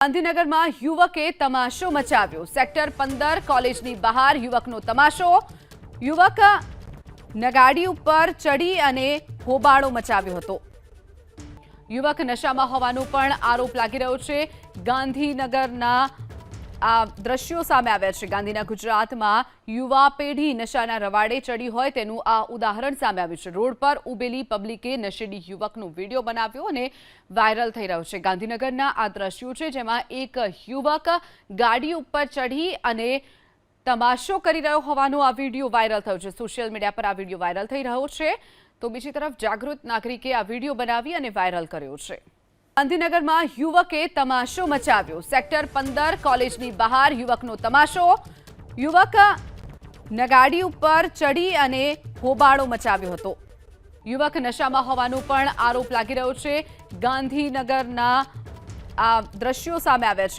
ગાંધીનગરમાં યુવકે તમાશો મચાવ્યો। સેક્ટર 15 કોલેજની બહાર યુવકનો તમાશો। યુવક નગાડી ઉપર ચડી અને હોબાળો મચાવ્યો હતો। યુવક નશામાં હોવાનો પણ આરોપ લાગી રહ્યો છે। ગાંધીનગરના આ દ્રશ્યો સામે આવ્યા છે। ગાંધીના ગુજરાતમાં યુવા પેઢી નશાના રવાડે ચડી હોય તેનું આ ઉદાહરણ સામે આવ્યું છે। રોડ પર ઉભેલી પબ્લિકે નશેડી યુવકનો વિડીયો બનાવ્યો અને વાયરલ થઈ રહ્યો છે। ગાંધીનગરના આ દ્રશ્યો છે જેમાં એક યુવક ગાડી ઉપર ચઢી અને તમાશો કરી રહ્યો હોવાનો આ વિડીયો વાયરલ થયો છે। સોશિયલ મીડિયા પર આ વિડીયો વાયરલ થઈ રહ્યો છે તો બીજી તરફ જાગૃત નાગરિકે આ વિડીયો બનાવી અને વાયરલ કર્યો છે। ગાંધીનગરમાં યુવકે તમાશો મચાવ્યો। સેક્ટર 15 કોલેજની બહાર યુવકનો તમાશો। યુવક નગાડી ઉપર ચડી અને હોબાળો મચાવ્યો હતો। યુવક નશામાં હોવાનો પણ આરોપ લાગી રહ્યો છે। ગાંધીનગરના આ દ્રશ્યો સામે આવ્યા છે।